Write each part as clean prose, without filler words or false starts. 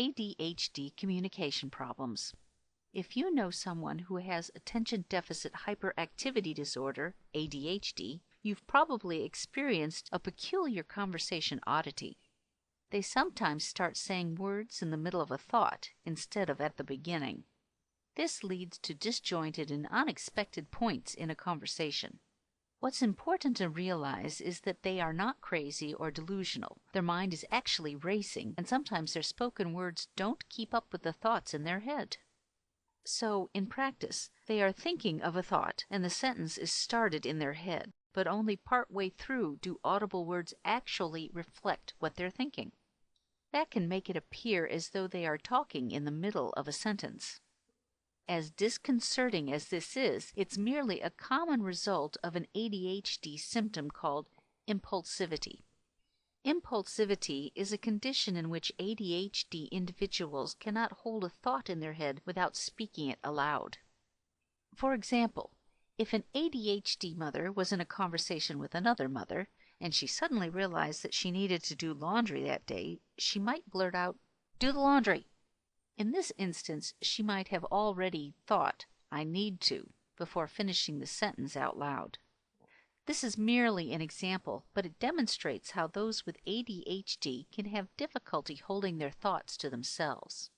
ADHD communication problems. If you know someone who has Attention Deficit Hyperactivity Disorder, ADHD, you've probably experienced a peculiar conversation oddity. They sometimes start saying words in the middle of a thought instead of at the beginning. This leads to disjointed and unexpected points in a conversation. What's important to realize is that they are not crazy or delusional. Their mind is actually racing, and sometimes their spoken words don't keep up with the thoughts in their head. So, in practice, they are thinking of a thought, and the sentence is started in their head, but only part way through do audible words actually reflect what they're thinking. That can make it appear as though they are talking in the middle of a sentence. As disconcerting as this is, it's merely a common result of an ADHD symptom called impulsivity. Impulsivity is a condition in which ADHD individuals cannot hold a thought in their head without speaking it aloud. For example, if an ADHD mother was in a conversation with another mother, and she suddenly realized that she needed to do laundry that day, she might blurt out, "Do the laundry." In this instance, she might have already thought, "I need to," before finishing the sentence out loud. This is merely an example, but it demonstrates how those with ADHD can have difficulty holding their thoughts to themselves.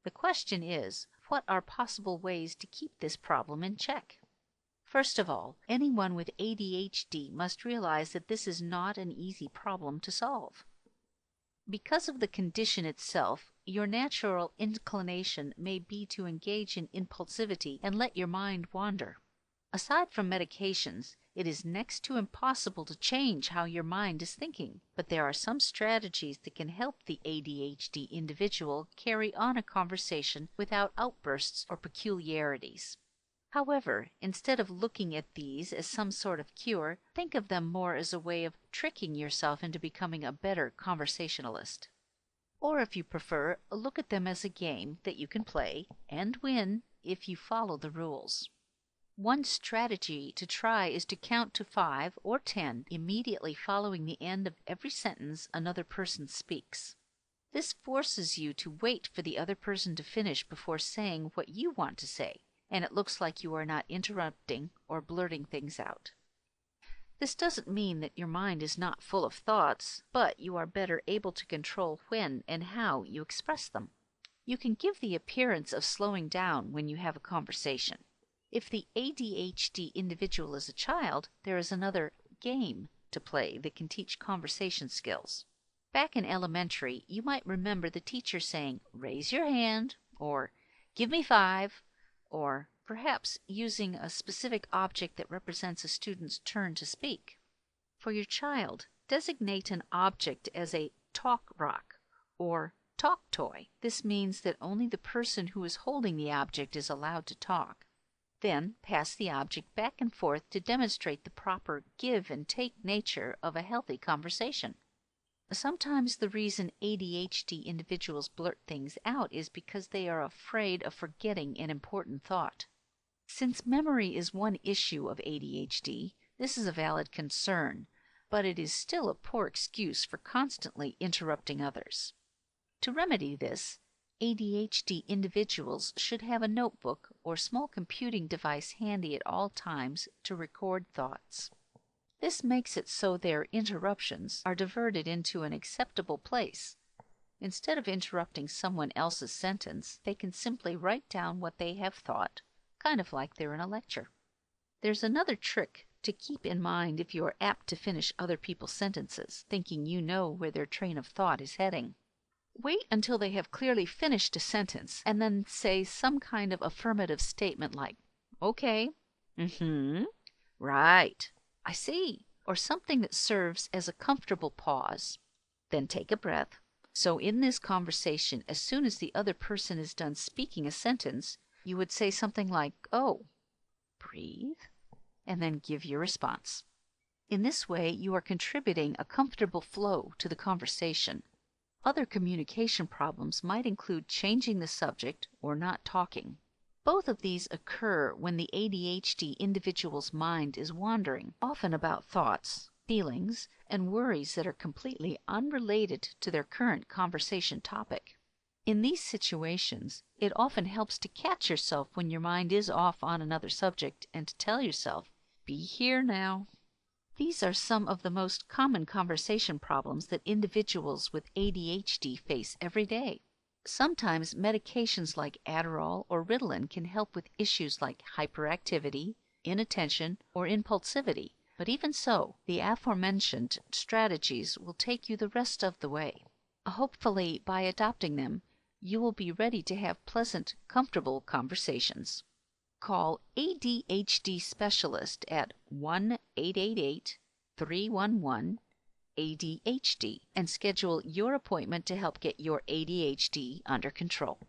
The question is, what are possible ways to keep this problem in check? First of all, anyone with ADHD must realize that this is not an easy problem to solve. Because of the condition itself, your natural inclination may be to engage in impulsivity and let your mind wander. Aside from medications, it is next to impossible to change how your mind is thinking, but there are some strategies that can help the ADHD individual carry on a conversation without outbursts or peculiarities. However, instead of looking at these as some sort of cure, think of them more as a way of tricking yourself into becoming a better conversationalist. Or if you prefer, look at them as a game that you can play and win if you follow the rules. One strategy to try is to count to 5 or 10 immediately following the end of every sentence another person speaks. This forces you to wait for the other person to finish before saying what you want to say, and it looks like you are not interrupting or blurting things out. This doesn't mean that your mind is not full of thoughts, but you are better able to control when and how you express them. You can give the appearance of slowing down when you have a conversation. If the ADHD individual is a child, there is another game to play that can teach conversation skills. Back in elementary, you might remember the teacher saying, "Raise your hand," or "Give me 5," or perhaps using a specific object that represents a student's turn to speak. For your child, designate an object as a talk rock or talk toy. This means that only the person who is holding the object is allowed to talk. Then pass the object back and forth to demonstrate the proper give and take nature of a healthy conversation. Sometimes the reason ADHD individuals blurt things out is because they are afraid of forgetting an important thought. Since memory is one issue of ADHD, this is a valid concern, but it is still a poor excuse for constantly interrupting others. To remedy this, ADHD individuals should have a notebook or small computing device handy at all times to record thoughts. This makes it so their interruptions are diverted into an acceptable place. Instead of interrupting someone else's sentence, they can simply write down what they have thought, kind of like they're in a lecture. There's another trick to keep in mind if you are apt to finish other people's sentences, thinking you know where their train of thought is heading. Wait until they have clearly finished a sentence, and then say some kind of affirmative statement like, "Okay, right, I see," or something that serves as a comfortable pause. Then take a breath. So in this conversation, as soon as the other person is done speaking a sentence, you would say something like, "Oh," breathe, and then give your response. In this way, you are contributing a comfortable flow to the conversation. Other communication problems might include changing the subject or not talking. Both of these occur when the ADHD individual's mind is wandering, often about thoughts, feelings, and worries that are completely unrelated to their current conversation topic. In these situations, it often helps to catch yourself when your mind is off on another subject and to tell yourself, "Be here now." These are some of the most common conversation problems that individuals with ADHD face every day. Sometimes medications like Adderall or Ritalin can help with issues like hyperactivity, inattention, or impulsivity, but even so, the aforementioned strategies will take you the rest of the way. Hopefully, by adopting them, you will be ready to have pleasant, comfortable conversations. Call ADHD Specialist at 1-888-311-ADHD and schedule your appointment to help get your ADHD under control.